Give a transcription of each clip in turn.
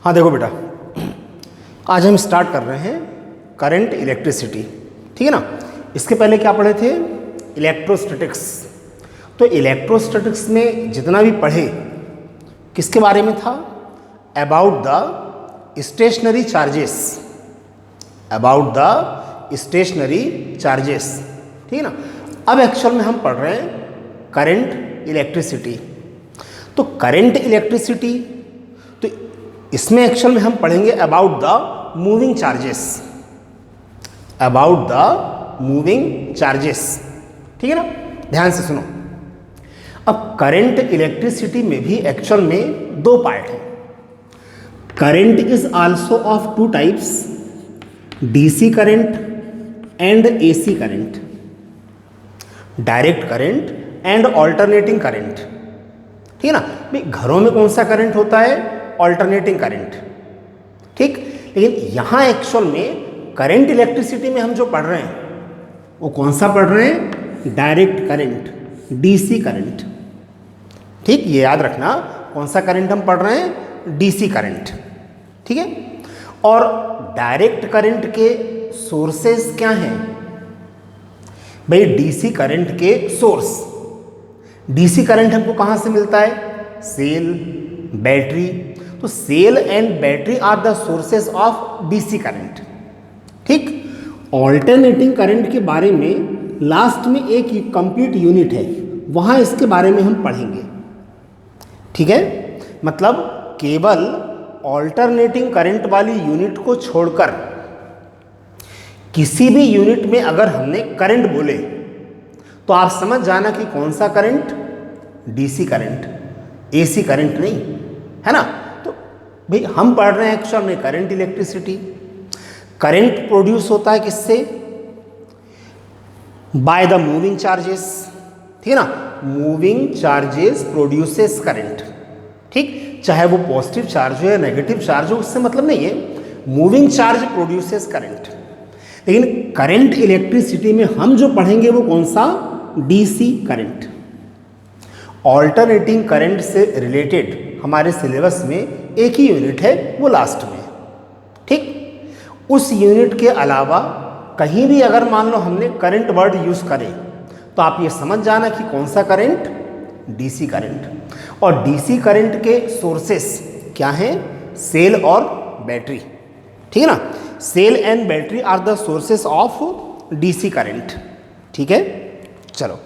हाँ देखो बेटा, आज हम स्टार्ट कर रहे हैं करंट इलेक्ट्रिसिटी, ठीक है ना। इसके पहले क्या पढ़े थे? इलेक्ट्रोस्टैटिक्स। तो इलेक्ट्रोस्टैटिक्स में जितना भी पढ़े किसके बारे में था? About the stationary charges, about the stationary charges, ठीक है ना। अब एक्चुअल में हम पढ़ रहे हैं करंट इलेक्ट्रिसिटी। तो करंट इलेक्ट्रिसिटी, तो इसमें एक्चुअल में हम पढ़ेंगे about the moving charges, about the moving charges, ठीक है ना। ध्यान से सुनो। अब करंट इलेक्ट्रिसिटी में भी एक्चुअल में दो पार्ट हैं। Current is also of two types, DC current and AC current, direct current and alternating current, ठीक है ना। भाई घरों में कौन सा करंट होता है? ऑल्टरनेटिंग करंट, ठीक। लेकिन यहाँ एक्चुअल में करंट इलेक्ट्रिसिटी में हम जो पढ़ रहे हैं वो कौन सा पढ़ रहे हैं? डायरेक्ट करंट, डीसी करंट, ठीक। ये याद रखना, कौन सा करंट हम पढ़ रहे हैं? डीसी करंट, ठीक है। और डायरेक्ट करंट के सोर्सेस क्या हैं? भाई डीसी करंट के सोर्स, डीसी करंट हमको कहाँ से मिलता है? Cell, battery. तो cell and battery are the sources of DC current, ठीक। ऑल्टरनेटिंग करंट के बारे में लास्ट में एक कंप्लीट यूनिट है, वहाँ इसके बारे में हम पढ़ेंगे, ठीक है। मतलब केवल ऑल्टरनेटिंग करंट वाली यूनिट को छोड़कर किसी भी यूनिट में अगर हमने करंट बोले तो आप समझ जाना कि कौन सा current? DC current, AC current नहीं, है ना। तो भाई हम पढ़ रहे हैं एक्चुअल में करंट इलेक्ट्रिसिटी। करंट प्रोड्यूस होता है किससे? बाय द मूविंग चार्जेस, ठीक है ना। मूविंग चार्जेस प्रोड्यूसेस करंट, ठीक। चाहे वो पॉजिटिव चार्ज हो या नेगेटिव चार्ज हो, उससे मतलब नहीं है, मूविंग चार्ज प्रोड्यूसेस करंट। लेकिन करंट इलेक्ट्रिसिटी में हम जो पढ़ेंगे वो कौन सा? DC current. ऑल्टरनेटिंग करंट से रिलेटेड हमारे सिलेबस में एक ही यूनिट है, वो लास्ट में, ठीक। उस यूनिट के अलावा कहीं भी अगर मान लो हमने करंट वर्ड यूज करे तो आप ये समझ जाना कि कौन सा करंट? DC current. और डीसी करंट के सोर्सेस क्या हैं? सेल और बैटरी, ठीक है ना। Cell and battery are the sources of DC current, ठीक है। चलो,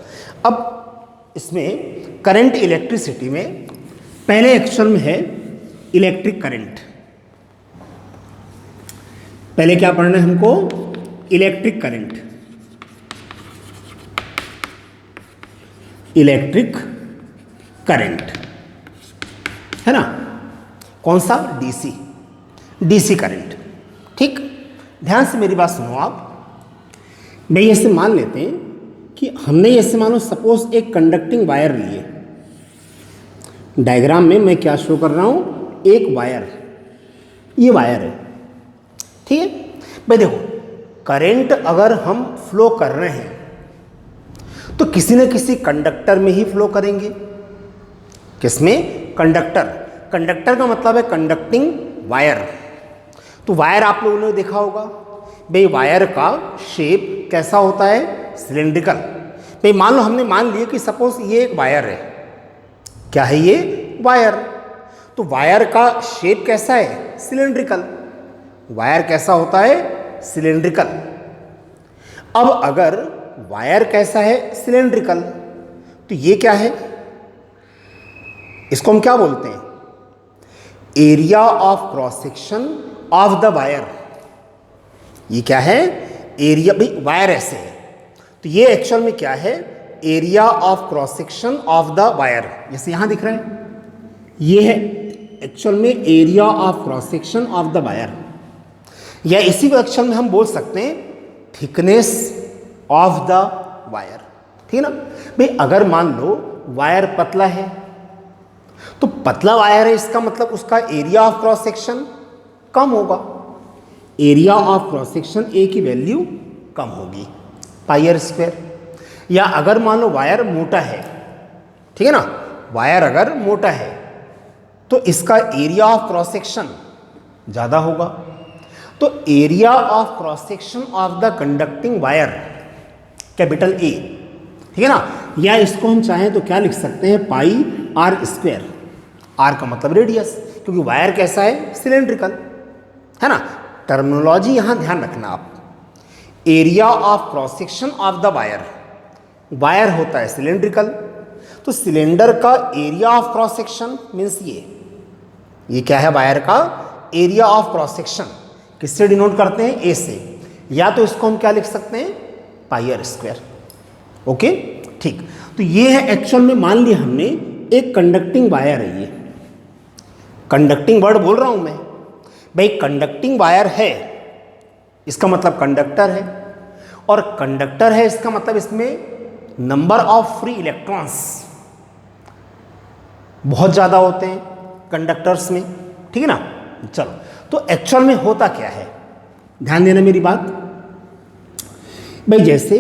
अब इसमें करंट इलेक्ट्रिसिटी में पहले एक्चुअल में है इलेक्ट्रिक करंट। पहले क्या पढ़ना है हमको? इलेक्ट्रिक करंट, इलेक्ट्रिक करंट, है ना। कौन सा? डीसी, डीसी करंट, ठीक। ध्यान से मेरी बात सुनो आप। भाई ऐसे मान लेते हैं कि हमने ऐसे मानो सपोज एक कंडक्टिंग वायर लिए। डायग्राम में मैं क्या शो कर रहा हूँ? एक वायर, ये वायर है, ठीक है। भाई देखो, करंट अगर हम फ्लो कर रहे हैं तो किसी न किसी कंडक्टर में ही फ्लो करेंगे। किसमें? कंडक्टर। कंडक्टर का मतलब है कंडक्टिंग वायर। तो वायर आप लोगों ने देखा होगा, भाई वायर का शेप कैसा होता है? सिलेंड्रिकल। भाई मान लो हमने मान लिया कि सपोज ये एक वायर है। क्या है ये? वायर। तो वायर का शेप कैसा है? सिलेंड्रिकल। वायर कैसा होता है? सिलेंड्रिकल। अब अगर वायर कैसा है? सिलेंड्रिकल, तो ये क्या है? इसको हम क्या बोलते हैं? Area of cross section of the wire. ये क्या है? एरिया। भाई वायर ऐसे है तो ये एक्चुअल में क्या है? Area of cross section of the wire. जैसे यहां दिख रहा है, ये है एक्चुअल में area of cross section of the wire. या इसी को एक्चुअल में हम बोल सकते हैं थिकनेस ऑफ द वायर, ठीक है ना। भाई अगर मान लो वायर पतला है तो पतला वायर है, इसका मतलब उसका एरिया ऑफ क्रॉस सेक्शन कम होगा। Area of cross section A की वैल्यू कम होगी, पाई आर स्क्वायर। या अगर मान लो वायर मोटा है, ठीक है ना, वायर अगर मोटा है तो इसका एरिया ऑफ क्रॉस सेक्शन ज़्यादा होगा। तो area of cross section of the conducting wire capital A, ठीक है ना, या इसको हम चाहें तो क्या लिख सकते हैं, पाई आर स्क्वायर। आर का मतलब रेडियस, क्योंकि वायर कैसा है, सिलेंड्रिकल, है ना। टर्मिनोलॉजी यहाँ ध्यान रखना आप। Area of cross section of the wire, wire होता है सिलेंड्रिकल, तो सिलेंडर का area of cross section means ये क्या है, वायर का एरिया ऑफ क्रॉस सेक्शन किससे डिनोट करते हैं, ए से, या तो इसको हम क्या लिख सकते हैं, पाई आर स्क्वायर। ओके, ठीक। तो ये है एक्चुअल में, मान लिया हमने एक कंडक्टिंग वायर है, ये कंडक्टिंग वर्ड बोल रहा हूं मैं भाई, कंडक्टिंग वायर है इसका मतलब कंडक्टर है, और कंडक्टर है इसका मतलब इसमें नंबर ऑफ फ्री इलेक्ट्रॉन्स बहुत ज़्यादा होते हैं कंडक्टर्स में, ठीक है ना। चलो, तो एक्चुअल में होता क्या है, ध्यान देना मेरी बात भाई। जैसे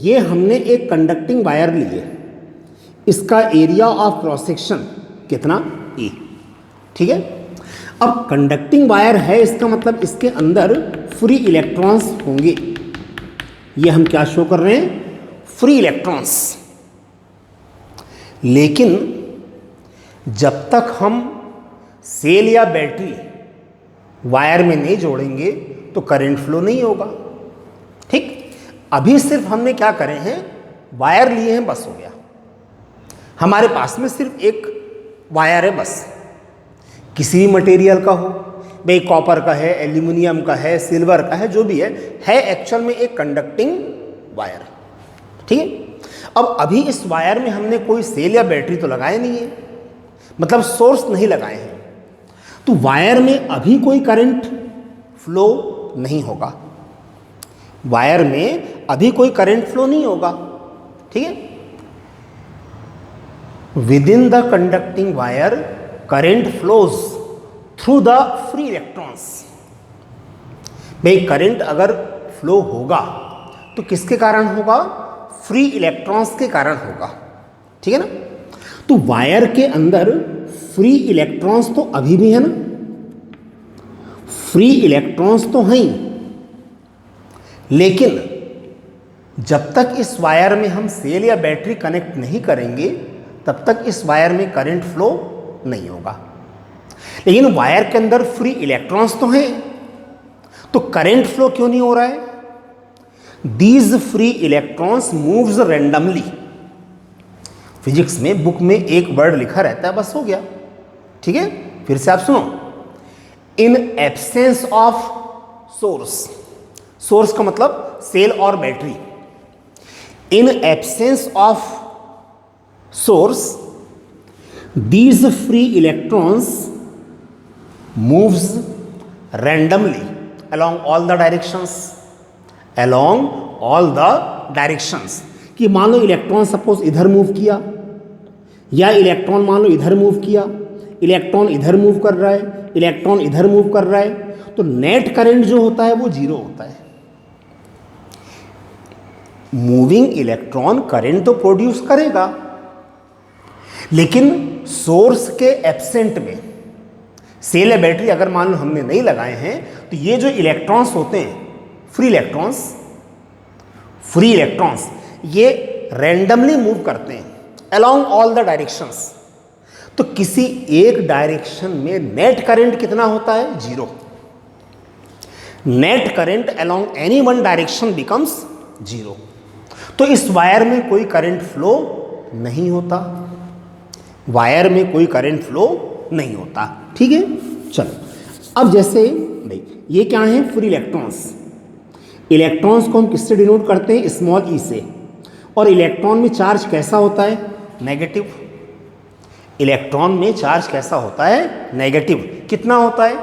ये हमने एक कंडक्टिंग वायर ली है, इसका एरिया ऑफ क्रॉस सेक्शन कितना, ए, ठीक है। अब कंडक्टिंग वायर है इसका मतलब इसके अंदर फ्री इलेक्ट्रॉन्स होंगे, ये हम क्या शो कर रहे हैं, फ्री इलेक्ट्रॉन्स। लेकिन जब तक हम सेल या बैटरी वायर में नहीं जोड़ेंगे तो करंट फ्लो नहीं होगा, ठीक। अभी सिर्फ हमने क्या करे हैं, वायर लिए हैं, बस हो गया, हमारे पास में सिर्फ एक वायर है बस, किसी भी मटेरियल का हो भाई, कॉपर का है, एल्यूमिनियम का है, सिल्वर का है, जो भी है एक्चुअल में एक कंडक्टिंग वायर, ठीक है। अब अभी इस वायर में हमने कोई सेल या बैटरी तो लगाए नहीं है, मतलब सोर्स नहीं लगाए हैं, तो वायर में अभी कोई करंट फ्लो नहीं होगा, वायर में अभी कोई करंट फ्लो नहीं होगा, ठीक है। With in the conducting wire current flows through the free electrons. भाई करंट अगर फ्लो होगा तो किसके कारण होगा, फ्री इलेक्ट्रॉन्स के कारण होगा, ठीक है ना। तो वायर के अंदर फ्री इलेक्ट्रॉन्स तो अभी भी है ना, फ्री इलेक्ट्रॉन्स तो हैं, लेकिन जब तक इस वायर में हम सेल या बैटरी कनेक्ट नहीं करेंगे तब तक इस वायर में करंट फ्लो नहीं होगा। लेकिन वायर के अंदर फ्री इलेक्ट्रॉन्स तो हैं, तो करंट फ्लो क्यों नहीं हो रहा है, these free electrons moves randomly. Physics में बुक में एक वर्ड लिखा रहता है, बस हो गया, ठीक है। फिर से आप सुनो, इन एब्सेंस ऑफ सोर्स, सोर्स का मतलब सेल और battery, in absence of source these free electrons moves randomly along all the directions, along all the directions। कि मान लो इलेक्ट्रॉन सपोज इधर मूव किया, या इलेक्ट्रॉन मान लो इधर मूव किया, इलेक्ट्रॉन इधर मूव कर रहा है, इलेक्ट्रॉन इधर मूव कर रहा है, तो नेट करंट जो होता है वो जीरो होता है। मूविंग इलेक्ट्रॉन करंट तो प्रोड्यूस करेगा, लेकिन सोर्स के एब्सेंट में, सेल या बैटरी अगर मान लो हमने नहीं लगाए हैं, तो ये जो इलेक्ट्रॉन्स होते हैं, फ्री इलेक्ट्रॉन्स ये रैंडमली मूव करते हैं अलोंग ऑल द डायरेक्शंस। तो किसी एक डायरेक्शन में नेट करंट कितना होता है, zero. Net current along any one direction becomes zero. तो इस वायर में कोई करंट फ्लो नहीं होता, वायर में कोई करंट फ्लो नहीं होता, ठीक है। चलो, अब जैसे भाई ये क्या है, फ्री इलेक्ट्रॉन्स। इलेक्ट्रॉन्स को हम किससे डिनोट करते हैं, स्मॉल ई से। और इलेक्ट्रॉन में चार्ज कैसा होता है, नेगेटिव। इलेक्ट्रॉन में चार्ज कैसा होता है, नेगेटिव। कितना होता है,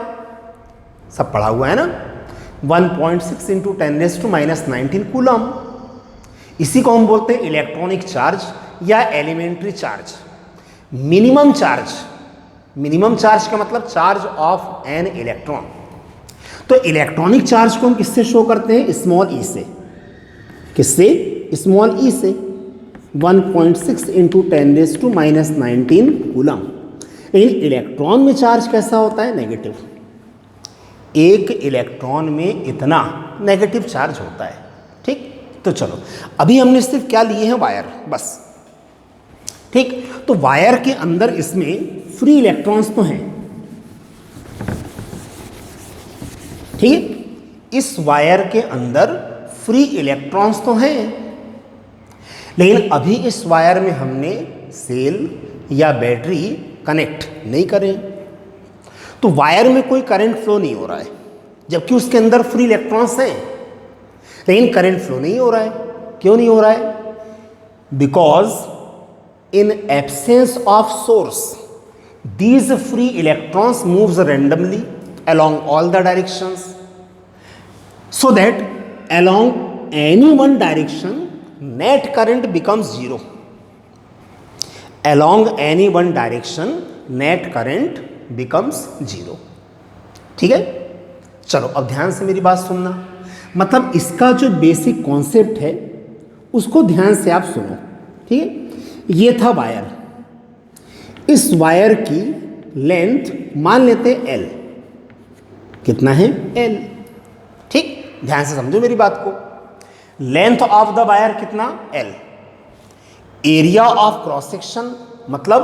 सब पढ़ा हुआ है ना, 1.6 × 10⁻⁻19 कूलम। इसी को हम बोलते हैं इलेक्ट्रॉनिक चार्ज या एलिमेंट्री चार्ज। मिनिमम चार्ज का मतलब चार्ज ऑफ एन इलेक्ट्रॉन। तो इलेक्ट्रॉनिक चार्ज को हम किससे शो करते हैं, स्मॉल ई से। किससे, स्मॉल ई से। 1.6 × 10⁻⁻19 कूलम। लेकिन इलेक्ट्रॉन में चार्ज कैसा होता है, नेगेटिव। एक इलेक्ट्रॉन में इतना नेगेटिव चार्ज होता है। ठीक, तो चलो अभी हमने सिर्फ क्या लिए हैं, वायर, बस। ठीक, तो वायर के अंदर इसमें फ्री इलेक्ट्रॉन्स तो हैं। ठीक है, इस वायर के अंदर फ्री इलेक्ट्रॉन्स तो हैं, लेकिन अभी इस वायर में हमने सेल या बैटरी कनेक्ट नहीं करें, तो वायर में कोई करंट फ्लो नहीं हो रहा है, जबकि उसके अंदर फ्री इलेक्ट्रॉन्स हैं, लेकिन करंट फ्लो नहीं हो रहा है। क्यों नहीं हो रहा है? Because in absence of source these free electrons moves randomly along all the directions, so that along any one direction net current becomes zero. Along any one direction net current becomes zero. ठीक है, चलो अब ध्यान से मेरी बात सुनना, मतलब इसका जो बेसिक कॉन्सेप्ट है उसको ध्यान से आप सुनो। ठीक है, ये था वायर। इस वायर की लेंथ मान लेते हैं L। कितना है? L। ठीक, ध्यान से समझो मेरी बात को। लेंथ ऑफ द वायर कितना? L। Area of cross section मतलब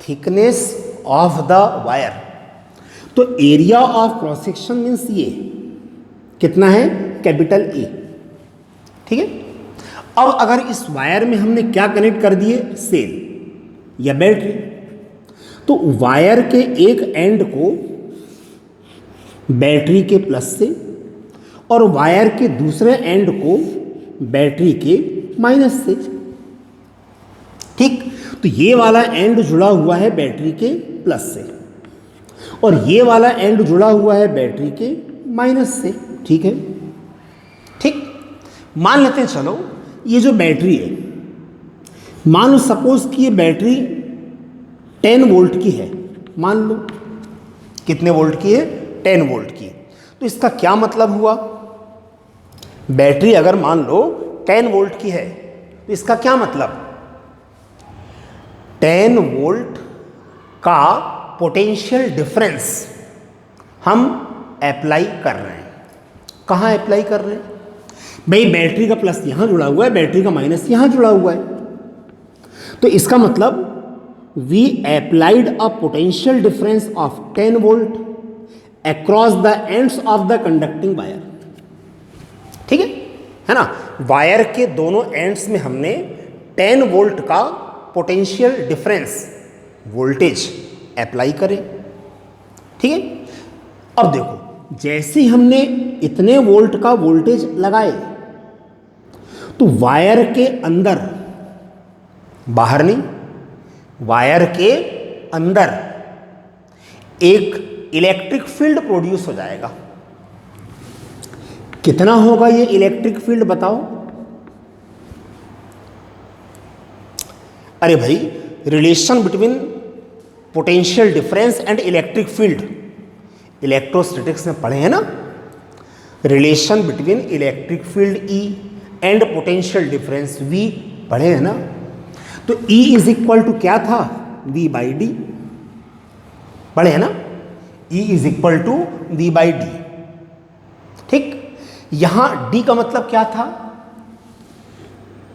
थिकनेस ऑफ द वायर, तो area of cross section means ये कितना है? Capital A। ठीक है, अब अगर इस वायर में हमने क्या कनेक्ट कर दिए? सेल या बैटरी, तो वायर के एक एंड को बैटरी के प्लस से और वायर के दूसरे एंड को बैटरी के माइनस से। ठीक, तो ये वाला एंड जुड़ा हुआ है बैटरी के प्लस से और ये वाला एंड जुड़ा हुआ है बैटरी के माइनस से। ठीक है, ठीक, मान लेते हैं, चलो ये जो बैटरी है, मान लो सपोज कि ये बैटरी 10 वोल्ट की है, मान लो कितने वोल्ट की है? 10 वोल्ट की। तो इसका क्या मतलब हुआ? बैटरी अगर मान लो 10 वोल्ट की है तो इसका क्या मतलब? 10 वोल्ट का पोटेंशियल डिफरेंस हम अप्लाई कर रहे हैं। कहाँ अप्लाई कर रहे हैं भाई? बैटरी का प्लस यहां जुड़ा हुआ है, बैटरी का माइनस यहां जुड़ा हुआ है, तो इसका मतलब we applied a potential difference of 10 volt across the ends of the conducting wire. ठीक है ना? वायर के दोनों एंड्स में हमने 10 वोल्ट का पोटेंशियल डिफरेंस वोल्टेज अप्लाई करे। ठीक है, अब देखो जैसे ही हमने इतने वोल्ट का वोल्टेज लगाए तो वायर के अंदर, बाहर नहीं, वायर के अंदर एक इलेक्ट्रिक फील्ड प्रोड्यूस हो जाएगा। कितना होगा ये इलेक्ट्रिक फील्ड बताओ? अरे भाई, relation between potential difference and electric field electrostatics में पढ़े हैं ना? Relation between electric field E and potential difference V पढ़े हैं ना? तो E इज इक्वल टू क्या था? V by D. पढ़े हैं ना? E is equal to V by D. ठीक, यहां D का मतलब क्या था?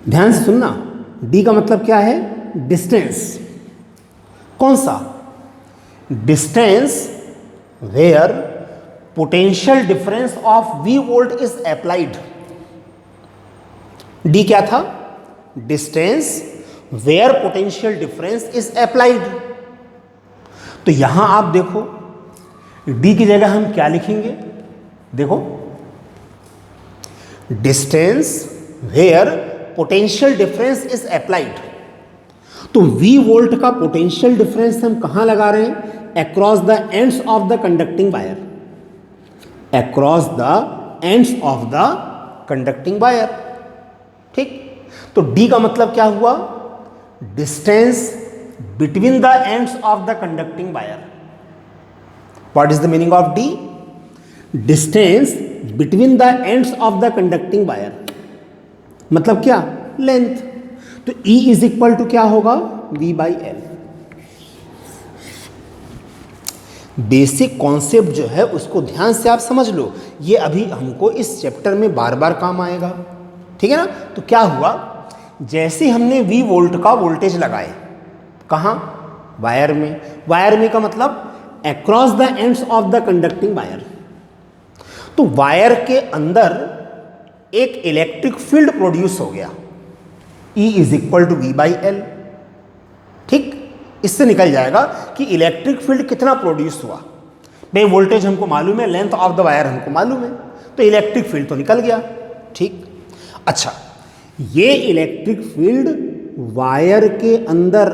ध्यान से सुनना, D का मतलब क्या है? डिस्टेंस। कौन सा? Distance where potential difference of V volt is applied. D क्या था? Distance where potential difference is applied. तो यहां आप देखो D की जगह हम क्या लिखेंगे? देखो, distance where potential difference is applied. तो V वोल्ट का पोटेंशियल डिफरेंस हम कहां लगा रहे हैं? Across the ends of the conducting wire. Across the ends of the conducting wire. ठीक, तो D का मतलब क्या हुआ? Distance between the ends of the conducting wire. What is the meaning of D? Distance between the ends of the conducting wire मतलब क्या? Length. तो E is equal to क्या होगा? V by L। Basic concept जो है उसको ध्यान से आप समझ लो, ये अभी हमको इस चैप्टर में बार बार काम आएगा, ठीक है ना। तो क्या हुआ, जैसे हमने V वोल्ट का वोल्टेज लगाए, कहाँ, वायर में। वायर में का मतलब across the ends of the conducting wire. तो वायर के अंदर एक इलेक्ट्रिक फील्ड प्रोड्यूस हो गया, E is equal to V/L। ठीक, इससे निकल जाएगा कि इलेक्ट्रिक फील्ड कितना प्रोड्यूस हुआ। भाई वोल्टेज हमको मालूम है, लेंथ ऑफ द वायर हमको मालूम है, तो इलेक्ट्रिक फील्ड तो निकल गया। ठीक, अच्छा, ये इलेक्ट्रिक फील्ड वायर के अंदर,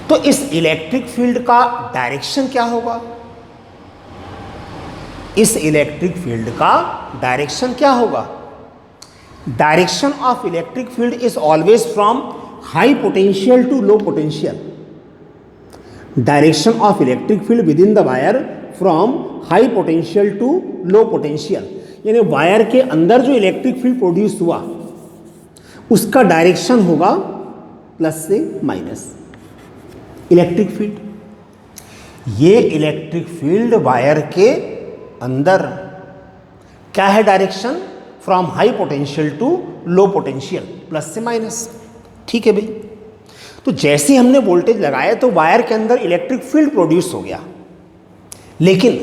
तो इस इलेक्ट्रिक फील्ड का डायरेक्शन क्या होगा, इस इलेक्ट्रिक फील्ड का डायरेक्शन क्या होगा। Direction of electric field is always from high potential to low potential. Direction of electric field within the wire from high potential to low potential, यानी wire के अंदर जो इलेक्ट्रिक फील्ड प्रोड्यूस हुआ उसका direction होगा plus से minus. Electric field, ये electric field wire के अंदर क्या है, direction from high potential to low potential, plus से माइनस। ठीक है भाई, तो जैसे हमने वोल्टेज लगाया तो वायर के अंदर इलेक्ट्रिक फील्ड प्रोड्यूस हो गया, लेकिन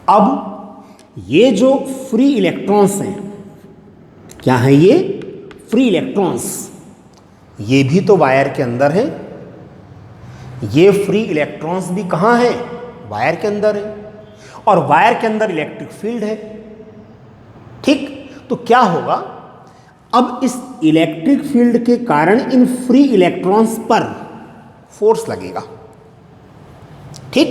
अब ये जो फ्री इलेक्ट्रॉन्स हैं, क्या है ये, फ्री इलेक्ट्रॉन्स, ये भी तो वायर के अंदर है। ये फ्री इलेक्ट्रॉन्स भी कहाँ है, वायर के अंदर है, और वायर के अंदर इलेक्ट्रिक फील्ड है। ठीक, तो क्या होगा, अब इस इलेक्ट्रिक फील्ड के कारण इन फ्री इलेक्ट्रॉन्स पर फोर्स लगेगा। ठीक,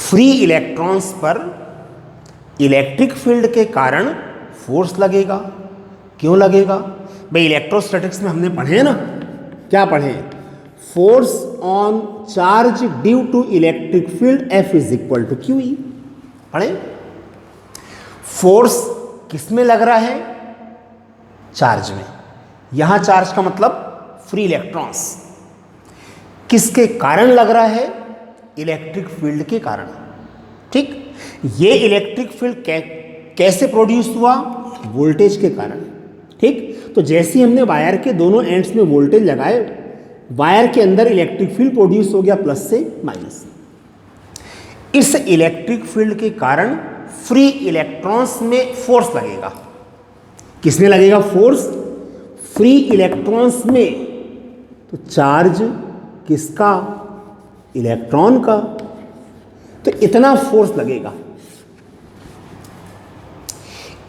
फ्री इलेक्ट्रॉन्स पर इलेक्ट्रिक फील्ड के कारण फोर्स लगेगा। क्यों लगेगा भाई, इलेक्ट्रोस्टैटिक्स में हमने पढ़े ना, क्या पढ़े, force on charge due to electric field F is equal to QE पढ़े। फोर्स किस में लग रहा है, चार्ज में। यहां चार्ज का मतलब फ्री इलेक्ट्रॉन्स, किसके कारण लग रहा है, इलेक्ट्रिक फील्ड के कारण। ठीक, ये इलेक्ट्रिक फील्ड कैसे प्रोड्यूस हुआ, वोल्टेज के कारण। ठीक, तो जैसे हमने वायर के दोनों एंड्स में वोल्टेज लगाए, वायर के अंदर इलेक्ट्रिक फील्ड प्रोड्यूस हो गया प्लस से माइनस। इस इलेक्ट्रिक फील्ड के कारण फ्री इलेक्ट्रॉन्स में फोर्स लगेगा। किसमें लगेगा फोर्स, फ्री इलेक्ट्रॉन्स में। तो चार्ज किसका, इलेक्ट्रॉन का, तो इतना फोर्स लगेगा।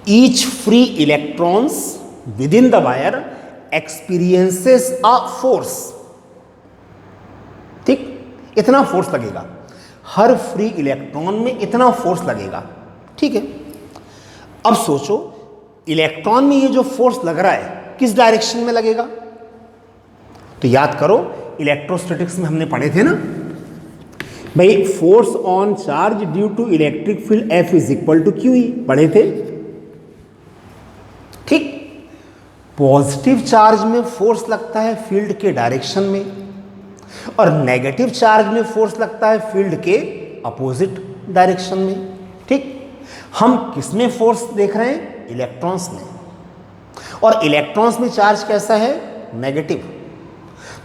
Each free electrons within the wire experiences a force. ठीक, इतना फोर्स लगेगा, हर फ्री इलेक्ट्रॉन में इतना फोर्स लगेगा। ठीक है, अब सोचो इलेक्ट्रॉन में ये जो फोर्स लग रहा है किस डायरेक्शन में लगेगा, तो याद करो इलेक्ट्रोस्टैटिक्स में हमने पढ़े थे ना भाई, force on charge due to electric field F is equal to QE पढ़े थे। ठीक, पॉजिटिव चार्ज में फोर्स लगता है फील्ड के डायरेक्शन में, और नेगेटिव चार्ज में फोर्स लगता है फील्ड के अपोजिट डायरेक्शन में। ठीक, हम किस में फोर्स देख रहे हैं, इलेक्ट्रॉन्स में, और इलेक्ट्रॉन्स में चार्ज कैसा है, नेगेटिव।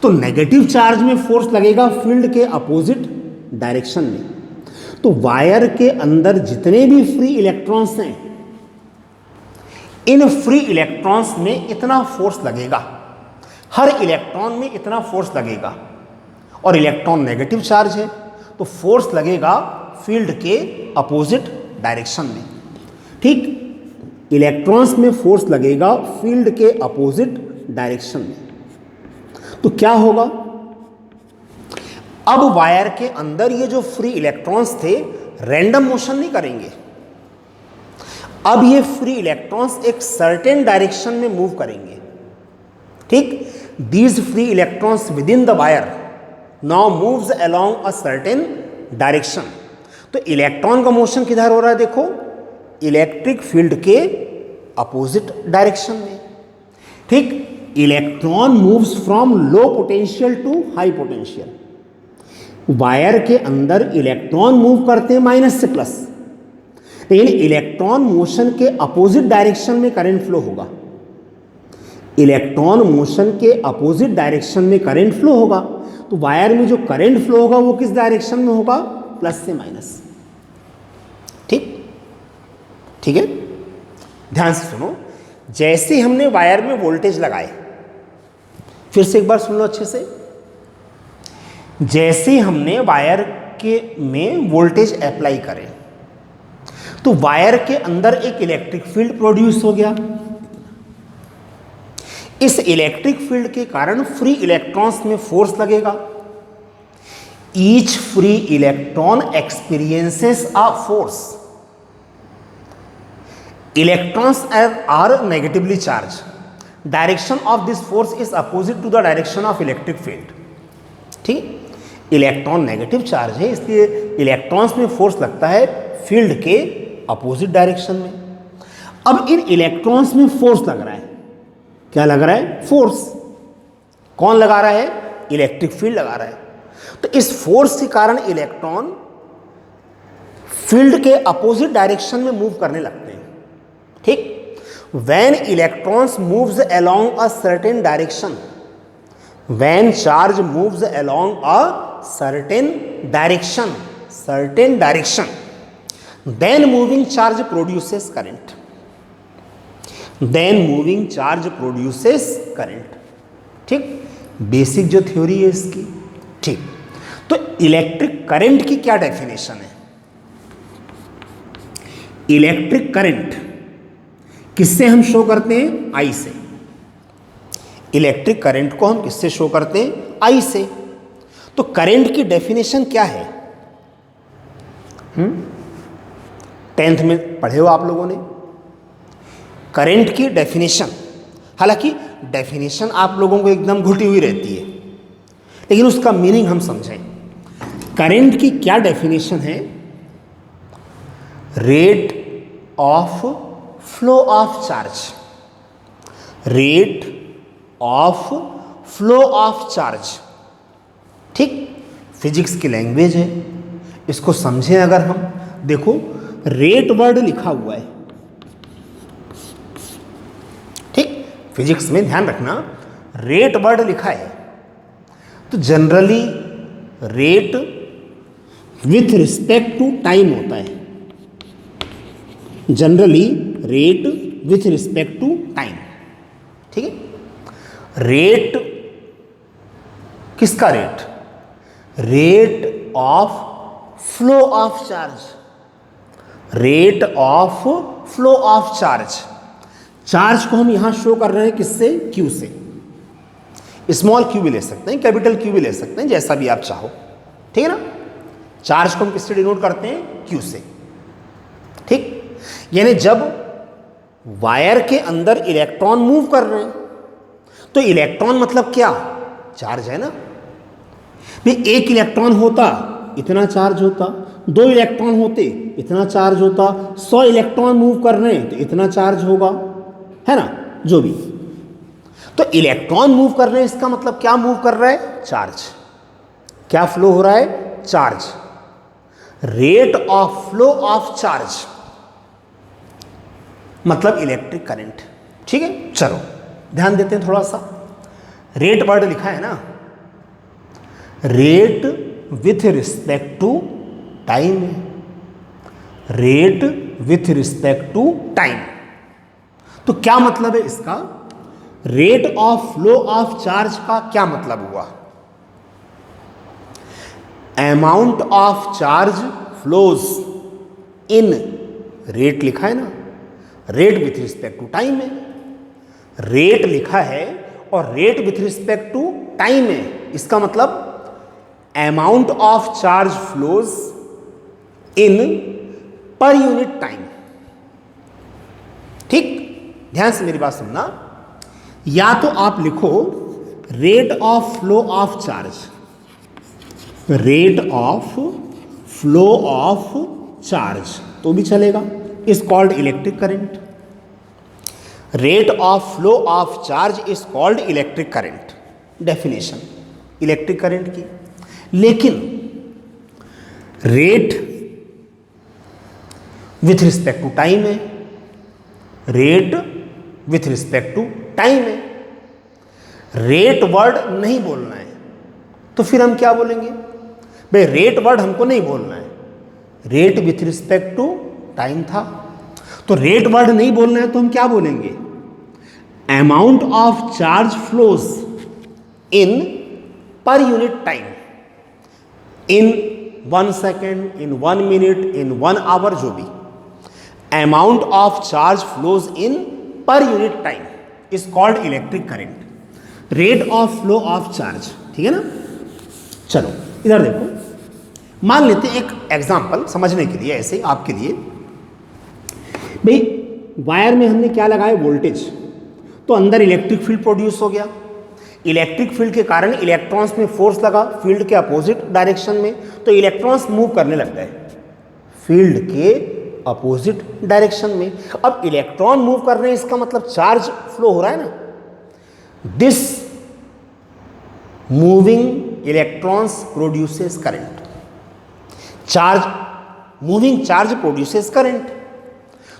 तो नेगेटिव चार्ज में फोर्स लगेगा फील्ड के अपोजिट डायरेक्शन में। तो वायर के अंदर जितने भी फ्री इलेक्ट्रॉन्स हैं, इन फ्री इलेक्ट्रॉन्स में इतना फोर्स लगेगा, हर इलेक्ट्रॉन में इतना फोर्स लगेगा, और इलेक्ट्रॉन नेगेटिव चार्ज है तो फोर्स लगेगा फील्ड के अपोजिट डायरेक्शन में। ठीक, इलेक्ट्रॉन्स में फोर्स लगेगा फील्ड के अपोजिट डायरेक्शन में। तो क्या होगा, अब वायर के अंदर ये जो फ्री इलेक्ट्रॉन्स थे रैंडम मोशन नहीं करेंगे, अब ये फ्री इलेक्ट्रॉन्स एक सर्टेन डायरेक्शन में मूव करेंगे। ठीक, these free electrons within the wire now moves along a certain direction. तो इलेक्ट्रॉन का मोशन किधर हो रहा है, देखो इलेक्ट्रिक फील्ड के अपोजिट डायरेक्शन में। ठीक, electron moves from low potential to high potential. Wire के अंदर इलेक्ट्रॉन मूव करते हैं माइनस से प्लस, लेकिन इलेक्ट्रॉन मोशन के अपोजिट डायरेक्शन में करंट फ्लो होगा। इलेक्ट्रॉन मोशन के अपोजिट डायरेक्शन में करंट फ्लो होगा, तो वायर में जो करंट फ्लो होगा वो किस डायरेक्शन में होगा? प्लस से माइनस। ठीक ठीक है, ध्यान से सुनो। जैसे हमने वायर में वोल्टेज लगाए, फिर से एक बार सुन लो अच्छे से। जैसे हमने वायर के में वोल्टेज अप्लाई करें तो वायर के अंदर एक इलेक्ट्रिक फील्ड प्रोड्यूस हो गया। इस इलेक्ट्रिक फील्ड के कारण फ्री इलेक्ट्रॉन्स में फोर्स लगेगा। Each free electron experiences a force. Electrons are negatively charged. Direction of this force is opposite to the direction of electric field. ठीक, इलेक्ट्रॉन नेगेटिव चार्ज है, इसलिए इलेक्ट्रॉन्स में force लगता है फील्ड के opposite direction में। अब इन इलेक्ट्रॉन्स में फोर्स लग रहा है। क्या लग रहा है? फोर्स। कौन लगा रहा है? इलेक्ट्रिक फील्ड लगा रहा है। तो इस फोर्स के कारण इलेक्ट्रॉन फील्ड के अपोजिट डायरेक्शन में मूव करने लगते हैं। ठीक, when electrons moves along a certain direction, when charge moves along a certain direction, then moving charge produces current. Then moving charge produces current. ठीक, बेसिक जो थ्योरी है इसकी। ठीक, तो इलेक्ट्रिक करंट की क्या डेफिनेशन है? इलेक्ट्रिक करंट किससे हम शो करते हैं? आई से। इलेक्ट्रिक करंट को हम किससे शो करते हैं? आई से। तो करंट की डेफिनेशन क्या है? 10th में पढ़े हो आप लोगों ने करंट की डेफिनेशन। हालांकि डेफिनेशन आप लोगों को एकदम घुटी हुई रहती है, लेकिन उसका मीनिंग हम समझें। करंट की क्या डेफिनेशन है? Rate of flow of charge. Rate of flow of charge. ठीक, फिजिक्स की लैंग्वेज है, इसको समझें अगर हम। देखो, रेट वर्ड लिखा हुआ है। ठीक, फिजिक्स में ध्यान रखना, रेट वर्ड लिखा है तो generally rate with respect to time होता है। Generally rate with respect to time. ठीक है, रेट किसका rate? Rate of flow of charge. Rate of flow of charge. Charge को हम यहां शो कर रहे हैं किससे? क्यू से। स्मॉल क्यू भी ले सकते हैं, कैपिटल क्यू भी ले सकते हैं, जैसा भी आप चाहो। ठीक है ना? चार्ज को हम किससे डिनोट करते हैं? क्यू से। ठीक, यानी जब वायर के अंदर इलेक्ट्रॉन मूव कर रहे हैं तो इलेक्ट्रॉन मतलब क्या? चार्ज है ना। भाई, एक इलेक्ट्रॉन होता इतना चार्ज होता, 2 इलेक्ट्रॉन होते इतना चार्ज होता, 100 इलेक्ट्रॉन मूव कर रहे हैं तो इतना चार्ज होगा, है ना? जो भी, तो इलेक्ट्रॉन मूव कर रहे हैं, इसका मतलब क्या मूव कर रहा है? चार्ज। क्या फ्लो हो रहा है? Charge. Rate of flow of charge मतलब इलेक्ट्रिक करंट। ठीक है, चलो ध्यान देते हैं थोड़ा सा। रेट वर्ड लिखा है ना, rate with respect to time. Rate with respect to time, तो क्या मतलब है इसका? Rate of flow of charge का क्या मतलब हुआ? Amount of charge flows in, rate लिखा है ना, rate with respect to time है। रेट लिखा है और rate with respect to time है, इसका मतलब amount of charge flows in per unit time. ठीक, ध्यान से मेरी बात सुनना। या तो आप लिखो rate of flow of charge, rate of flow of charge तो भी चलेगा, is called electric current. Rate of flow of charge is called electric current, definition electric current की। लेकिन rate with respect to time है, rate with respect to time है। Rate word नहीं बोलना है तो फिर हम क्या बोलेंगे? भाई रेट वर्ड हमको नहीं बोलना है, rate with respect to time था, तो रेट वर्ड नहीं बोलना है तो हम क्या बोलेंगे? Amount of charge flows in per unit time, in 1 second, in 1 minute, in 1 hour, जो भी amount of charge flows in per unit time is called electric current, rate of flow of charge. ठीक है ना? चलो इधर देखो, मान लेते हैं एक एग्जांपल समझने के लिए, ऐसे आपके लिए। भाई वायर में हमने क्या लगाया? वोल्टेज, तो अंदर इलेक्ट्रिक फील्ड प्रोड्यूस हो गया। इलेक्ट्रिक फील्ड के कारण इलेक्ट्रॉन्स में फोर्स लगा फील्ड के अपोजिट डायरेक्शन में, तो इलेक्ट्रॉन्स मूव करने लग गए फील्ड के अपोजिट डायरेक्शन में। अब इलेक्ट्रॉन मूव कर रहे हैं, इसका मतलब चार्ज फ्लो हो रहा है ना। This moving electrons produces current, charge, moving charge produces current.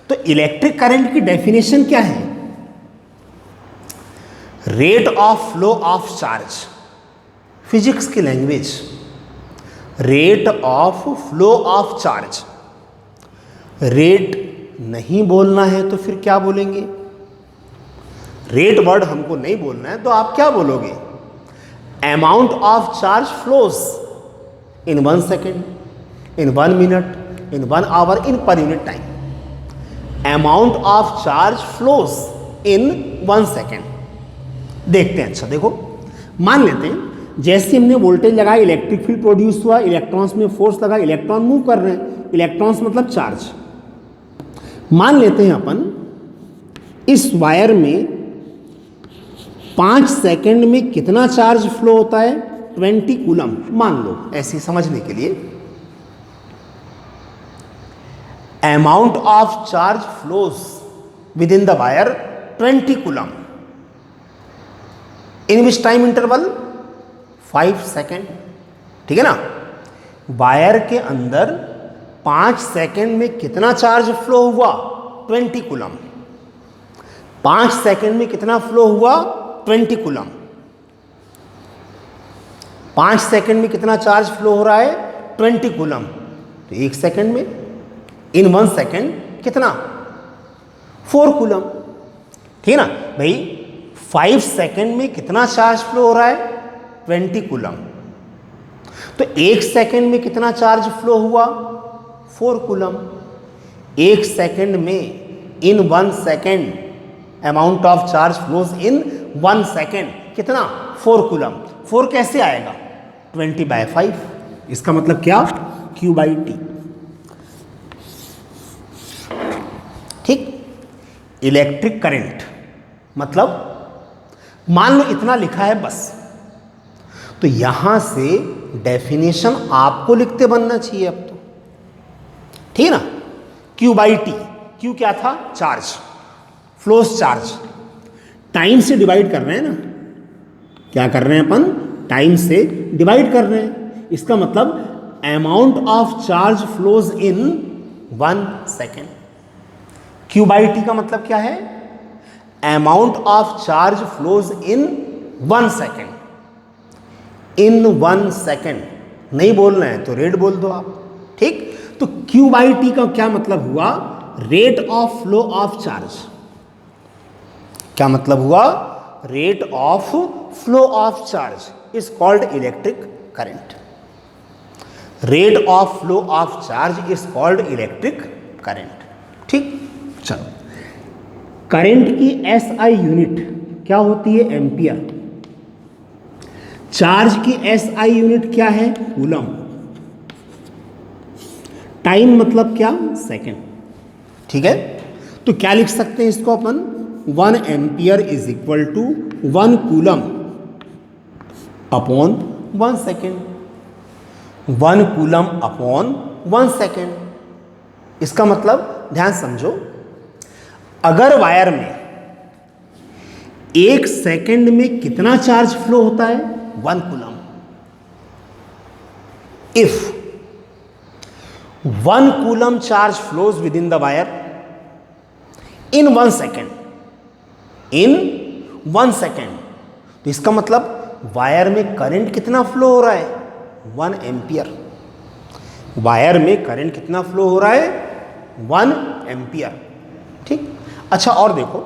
तो इलेक्ट्रिक करंट की डेफिनेशन क्या है? Rate of flow of charge, physics की language, rate of flow of charge. Rate नहीं बोलना है तो फिर क्या बोलेंगे? रेट वर्ड हमको नहीं बोलना है तो आप क्या बोलोगे? Amount of charge flows in 1 second, in 1 minute, in 1 hour, in per unit time. Amount of charge flows in 1 second. देखते हैं। अच्छा देखो, मान लेते हैं जैसे हमने वोल्टेज लगाया, इलेक्ट्रिक फील्ड प्रोड्यूस हुआ, इलेक्ट्रॉन्स में फोर्स लगा, इलेक्ट्रॉन मूव कर रहे हैं, इलेक्ट्रॉन्स मतलब चार्ज। मान लेते हैं अपन इस वायर में 5 सेकंड में कितना चार्ज फ्लो होता है? 20 कूलम मान लो, ऐसे समझने के लिए। Amount of charge flows with in the wire 20 coulomb in which time interval? 5 second. ठीक है ना? वायर के अंदर 5 सेकेंड में कितना चार्ज फ्लो हुआ? 20 कूलम। 5 सेकेंड में कितना फ्लो हुआ? 20 कूलम। 5 सेकेंड में कितना चार्ज फ्लो हो रहा है? 20 कूलम। तो 1 सेकेंड में, इन 1 सेकेंड कितना? 4 कूलम। ठीक है ना भाई? 5 सेकेंड में कितना चार्ज फ्लो हो रहा है? 20 कूलम। तो 1 सेकेंड में कितना चार्ज फ्लो हुआ? 4 कूलम। 1 सेकेंड में, इन 1 second, amount of charge flows in 1 second कितना? 4 कूलम। 4 कैसे आएगा? 20/5। इसका मतलब क्या? Q/T। ठीक? इलेक्ट्रिक करंट मतलब मान लो इतना लिखा है बस, तो यहां से डेफिनेशन आपको लिखते बनना चाहिए अब तो। ठीक है ना? Q/T। Q क्या था? Charge, flows charge. टाइम से डिवाइड कर रहे हैं ना, क्या कर रहे हैं अपन? टाइम से डिवाइड कर रहे हैं। इसका मतलब amount of charge flows in 1 second. Q/T का मतलब क्या है? Amount of charge flows in 1 second. In 1 second नहीं बोलना है तो रेट बोल दो आप। ठीक? तो Q/T का क्या मतलब हुआ? Rate of flow of charge. क्या मतलब हुआ? Rate of flow of charge is called electric current. Rate of flow of charge is called electric current. ठीक? चलो, करंट की SI यूनिट क्या होती है? एम्पियर। चार्ज की SI यूनिट क्या है? कूलम। टाइम मतलब क्या? सेकेंड। ठीक है? तो क्या लिख सकते हैं इसको अपन? 1 ampere is equal to 1 coulomb upon 1 second. 1 coulomb upon 1 second. इसका मतलब ध्यान समझो, अगर वायर में 1 सेकंड में कितना चार्ज फ्लो होता है? 1 coulomb. If 1 coulomb charge flows with in the wire in 1 second, तो इसका मतलब वायर में करंट कितना फ्लो हो रहा है? 1 एम्पियर। वायर में करंट कितना फ्लो हो रहा है? 1 एम्पियर। ठीक। अच्छा, और देखो,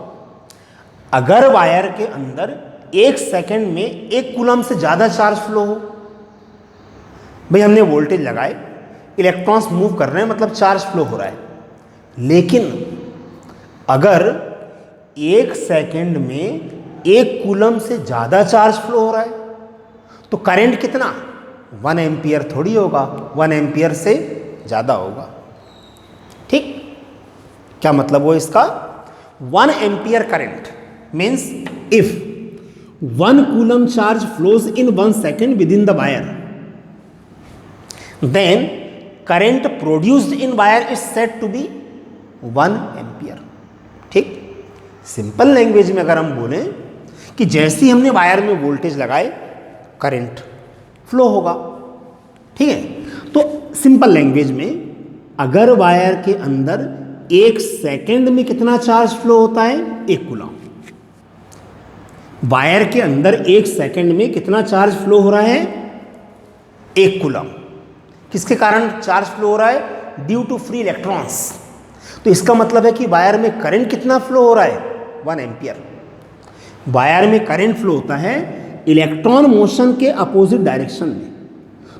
अगर वायर के अंदर 1 सेकेंड में 1 कूलम से ज़्यादा चार्ज फ्लो हो, भाई हमने वोल्टेज लगाए, इलेक्ट्रॉन्स मूव कर रहे हैं, मतलब चार्ज फ्लो हो रहा है, लेकिन अगर 1 सेकेंड में 1 कूलम से ज़्यादा चार्ज फ्लो हो रहा है तो करंट कितना? 1 एम्पियर थोड़ी होगा, 1 एम्पियर से ज़्यादा होगा। ठीक। क्या मतलब वो इसका? 1 ampere current means if 1 coulomb charge flows in 1 second within the wire, then current produced in wire is said to be 1 ampere. ठीक। सिंपल लैंग्वेज में अगर हम बोलें कि जैसे ही हमने वायर में वोल्टेज लगाए, करंट फ्लो होगा। ठीक है। तो सिंपल लैंग्वेज में, अगर वायर के अंदर 1 सेकेंड में कितना चार्ज फ्लो होता है? 1 कूलम। वायर के अंदर 1 सेकेंड में कितना चार्ज फ्लो हो रहा है? 1 कूलम। किसके कारण चार्ज फ्लो हो रहा है? Due to free electrons. तो इसका मतलब है कि वायर में करंट कितना फ्लो हो रहा है? 1 एम्पियर। वायर में करंट फ्लो होता है इलेक्ट्रॉन मोशन के अपोजिट डायरेक्शन में,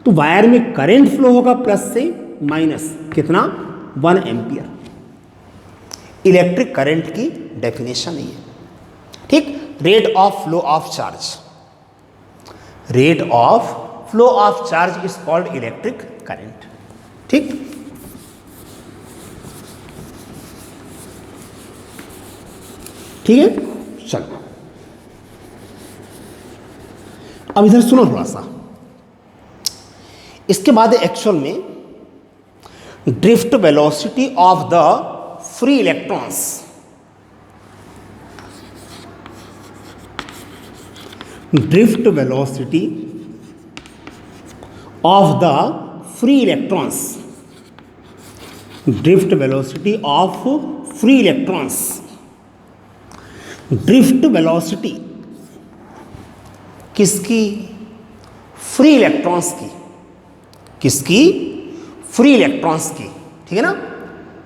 तो वायर में करंट फ्लो होगा प्लस से माइनस, कितना? 1 एम्पियर। इलेक्ट्रिक करंट की डेफिनेशन है ये। ठीक। Rate of flow of charge, rate of flow of charge is called electric current. ठीक। ठीक है। चलो, अब इधर सुनो थोड़ा सा। इसके बाद एक्चुअल में drift velocity of the free electrons, drift velocity of the free electrons, drift velocity of free electrons. Drift velocity किसकी? फ्री इलेक्ट्रॉन्स की। किसकी? फ्री इलेक्ट्रॉन्स की। ठीक है ना।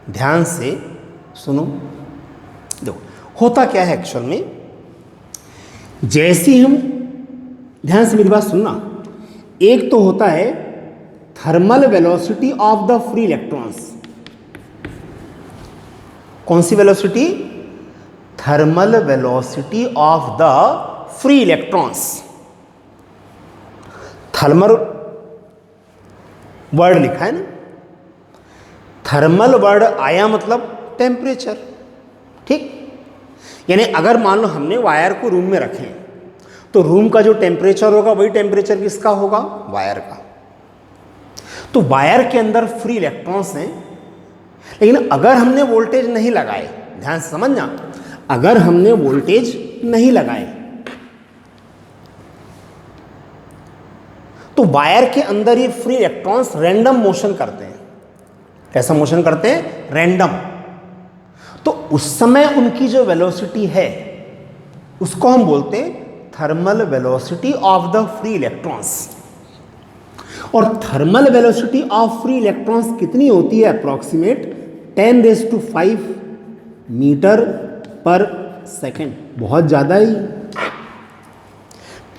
ध्यान से सुनो। देखो होता क्या है एक्चुअल में, जैसे हम, ध्यान से मेरी बात सुनना, एक तो होता है thermal velocity of the free electrons. कौन सी velocity? Thermal velocity of the free electrons. Thermal word लिखा है ना, थर्मल वर्ड आया मतलब टेम्परेचर। ठीक। यानी अगर मान लो हमने वायर को रूम में रखें, तो रूम का जो टेम्परेचर होगा वही टेम्परेचर किसका होगा? वायर का। तो वायर के अंदर फ्री इलेक्ट्रॉन्स हैं, लेकिन अगर हमने वोल्टेज नहीं लगाए, ध्यान से समझना, अगर हमने वोल्टेज नहीं लगाए तो वायर के अंदर ये फ्री इलेक्ट्रॉन्स रैंडम मोशन करते हैं। कैसा मोशन करते हैं? रैंडम। तो उस समय उनकी जो वेलोसिटी है उसको हम बोलते हैं thermal velocity of the free electrons. और thermal velocity of free electrons कितनी होती है? अप्रॉक्सीमेट 10⁵ मीटर पर सेकेंड। बहुत ज़्यादा ही,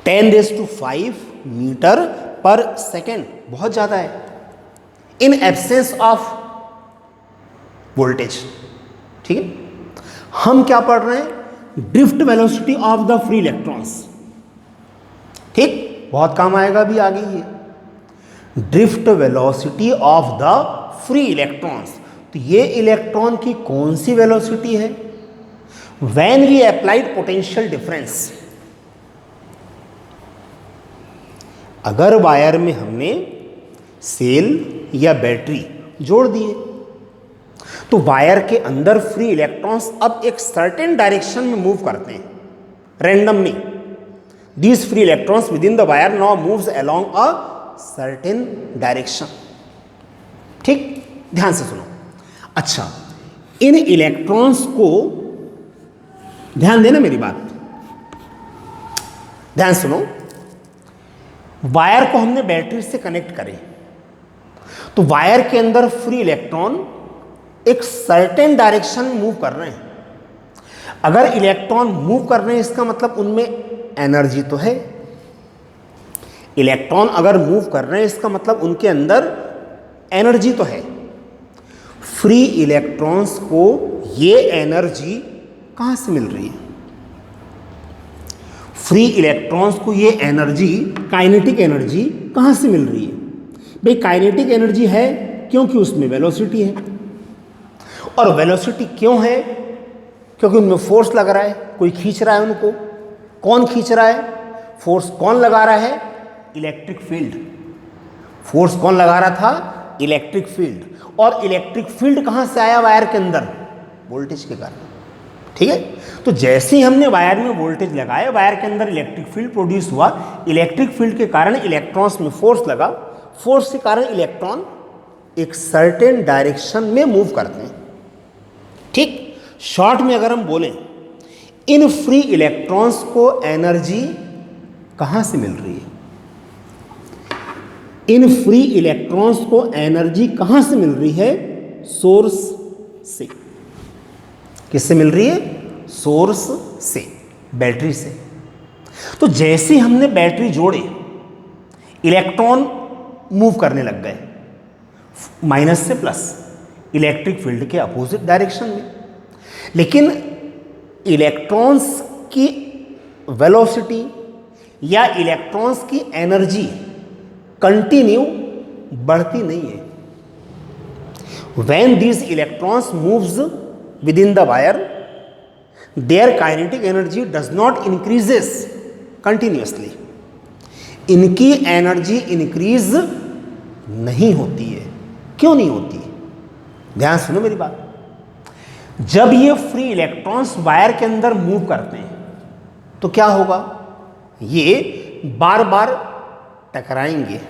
10⁵ मीटर पर सेकेंड बहुत ज़्यादा है, इन एब्सेंस ऑफ वोल्टेज। ठीक है। हम क्या पढ़ रहे हैं? Drift velocity of the free electrons. ठीक। बहुत काम आएगा भी आगे ये, drift velocity of the free electrons. तो ये इलेक्ट्रॉन की कौन सी वेलोसिटी है? When we applied potential difference. अगर वायर में हमने सेल या बैटरी जोड़ दिए तो वायर के अंदर फ्री इलेक्ट्रॉन्स अब एक सर्टेन डायरेक्शन में मूव करते हैं। randomly. These free electrons within the wire now moves along a certain direction. ठीक, ध्यान से सुनो. अच्छा, इन इलेक्ट्रॉन्स को, ध्यान देना मेरी बात, ध्यान सुनो. वायर को हमने बैटरी से कनेक्ट करें तो वायर के अंदर फ्री इलेक्ट्रॉन एक सर्टेन डायरेक्शन में मूव कर रहे हैं. अगर इलेक्ट्रॉन मूव कर रहे हैं इसका मतलब उनमें एनर्जी तो है. इलेक्ट्रॉन अगर मूव कर रहे हैं इसका मतलब उनके अंदर एनर्जी तो है. फ्री इलेक्ट्रॉन्स को ये एनर्जी कहां से मिल रही है? फ्री इलेक्ट्रॉन्स को ये एनर्जी, काइनेटिक एनर्जी कहां से मिल रही है? भाई काइनेटिक एनर्जी है क्योंकि उसमें वेलोसिटी है. और वेलोसिटी क्यों है? क्योंकि उनमें फोर्स लग रहा है, कोई खींच रहा है उनको. कौन खींच रहा है? फोर्स कौन लगा रहा है? Electric field. फोर्स कौन लगा रहा था? Electric field. और इलेक्ट्रिक फील्ड कहां से आया वायर के अंदर? वोल्टेज के कारण. ठीक है, तो जैसे ही हमने वायर में वोल्टेज लगाया, वायर के अंदर इलेक्ट्रिक फील्ड प्रोड्यूस हुआ. इलेक्ट्रिक फील्ड के कारण इलेक्ट्रॉन्स में फोर्स लगा. फोर्स के कारण इलेक्ट्रॉन एक सर्टेन डायरेक्शन में मूव करते हैं. ठीक, शॉर्ट में अगर हम बोलें, इन फ्री इलेक्ट्रॉन्स को एनर्जी कहां से मिल रही है? इन फ्री इलेक्ट्रॉन्स को एनर्जी कहां से मिल रही है? सोर्स से. किससे मिल रही है? सोर्स से, बैटरी से. तो जैसे हमने बैटरी जोड़े, इलेक्ट्रॉन मूव करने लग गए माइनस से प्लस, इलेक्ट्रिक फील्ड के अपोजिट डायरेक्शन में. लेकिन इलेक्ट्रॉन्स की वेलोसिटी या इलेक्ट्रॉन्स की एनर्जी कंटिन्यू बढ़ती नहीं है. When these electrons moves within the wire, their kinetic energy does not increases continuously. इनकी एनर्जी इंक्रीज नहीं होती है. क्यों नहीं होती? ध्यान सुनो मेरी बात. जब ये फ्री इलेक्ट्रॉन्स वायर के अंदर मूव करते हैं तो क्या होगा? ये बार बार टकराएंगे,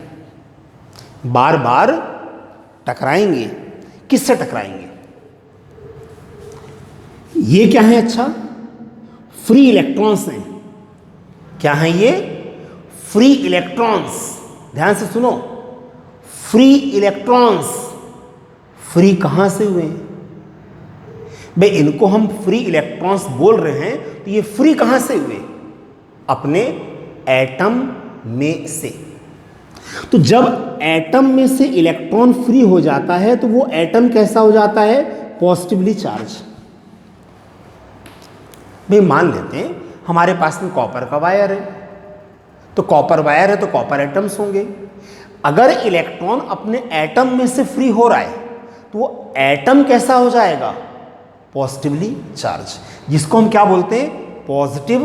बार बार टकराएंगे. किससे टकराएंगे? ये क्या है? अच्छा, फ्री इलेक्ट्रॉन्स हैं. क्या हैं ये? Free electrons. ध्यान से सुनो, फ्री इलेक्ट्रॉन्स. फ्री कहां से हुए? भाई इनको हम फ्री इलेक्ट्रॉन्स बोल रहे हैं तो ये फ्री कहां से हुए? अपने एटम में से. तो जब एटम में से इलेक्ट्रॉन फ्री हो जाता है तो वो एटम कैसा हो जाता है? Positively charge. भाई मान लेते हैं हमारे पास में कॉपर का वायर है, तो कॉपर वायर है तो कॉपर एटम्स होंगे. अगर इलेक्ट्रॉन अपने एटम में से फ्री हो रहा है तो वो एटम कैसा हो जाएगा? पॉजिटिवली चार्ज, जिसको हम क्या बोलते हैं? Positive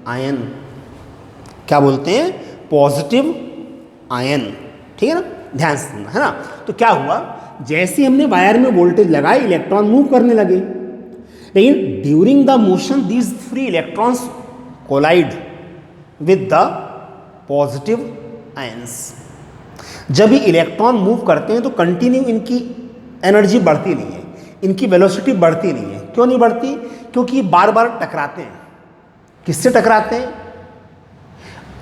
ion. क्या बोलते हैं? Positive ion. ठीक है ना, ध्यान से सुनना है ना. तो क्या हुआ? जैसे हमने वायर में वोल्टेज लगाई, इलेक्ट्रॉन मूव करने लगे. लेकिन during the motion these free electrons collide with the positive ions. जब ये इलेक्ट्रॉन मूव करते हैं तो कंटिन्यू इनकी एनर्जी बढ़ती नहीं है, इनकी वेलोसिटी बढ़ती नहीं है. क्यों नहीं बढ़ती? क्योंकि बार बार टकराते हैं. किससे टकराते हैं?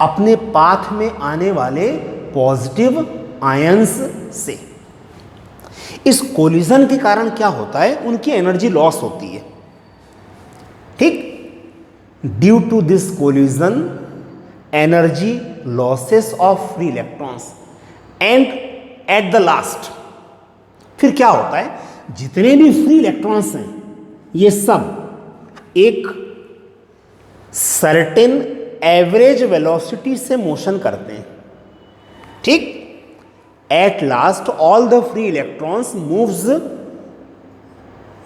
अपने पाथ में आने वाले पॉजिटिव आयंस से. इस कोलिजन के कारण क्या होता है? उनकी एनर्जी लॉस होती है. ठीक, due to this collision energy losses of free electrons and at the last फिर क्या होता है? जितने भी फ्री इलेक्ट्रॉन्स हैं ये सब एक सर्टेन एवरेज वेलोसिटी से मोशन करते हैं. ठीक, at last all the free electrons moves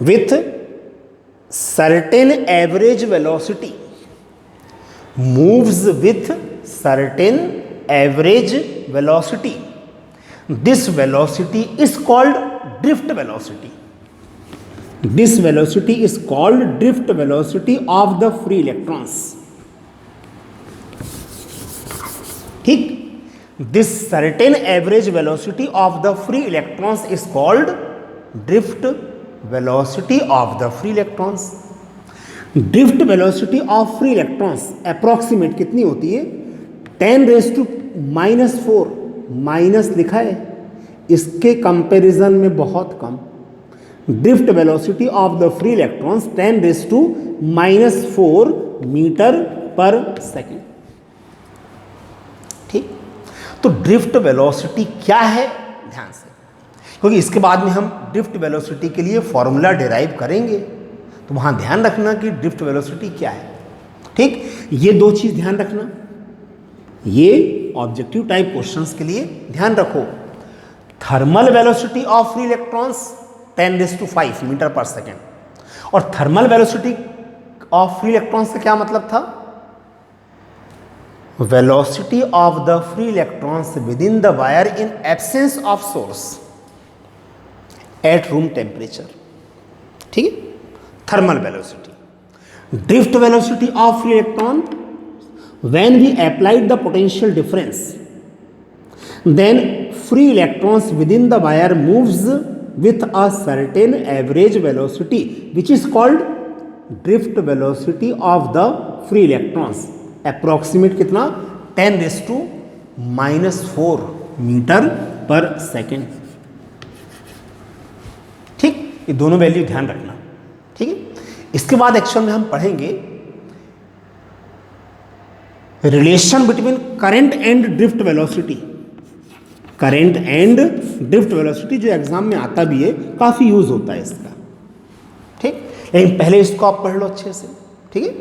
with certain average velocity, moves with certain average velocity. This velocity is called drift velocity. This velocity is called drift velocity of the free electrons. This certain average velocity of the free electrons is called drift velocity of the free electrons. Drift velocity of free electrons approximate कितनी होती है? 10⁻⁻⁴ minus लिखा है, इसके comparison में बहुत कम। Drift velocity of the free electrons 10⁻⁴ metre पर सेकेंड। ठीक, तो ड्रिफ्ट वेलोसिटी क्या है, ध्यान से, क्योंकि इसके बाद में हम ड्रिफ्ट वेलोसिटी के लिए फॉर्मूला डिराइव करेंगे, तो वहां ध्यान रखना कि ड्रिफ्ट वेलोसिटी क्या है। ठीक, ये दो चीज ध्यान रखना, ये ऑब्जेक्टिव टाइप क्वेश्चंस के लिए ध्यान रखो। Thermal velocity of free electrons 10⁵ metre पर सेकेंड, और thermal velocity of free electrons का क्या मतलब था? Velocity of the free electrons within the wire in absence of source at room temperature. ठीक है, thermal velocity. Drift velocity of free electron when we applied the potential difference, then free electrons within the wire moves with a certain average velocity which is called drift velocity of the free electrons, approximate कितना? 10⁻⁻⁴ metre पर second. ठीक, ये दोनों value ध्यान रखना। ठीक है, इसके बाद एक्शन में हम पढ़ेंगे relation between current and drift velocity. Current and drift velocity जो एग्जाम में आता भी है, काफी यूज होता है इसका। ठीक, लेकिन पहले इसको आप पढ़ लो अच्छे से। ठीक है।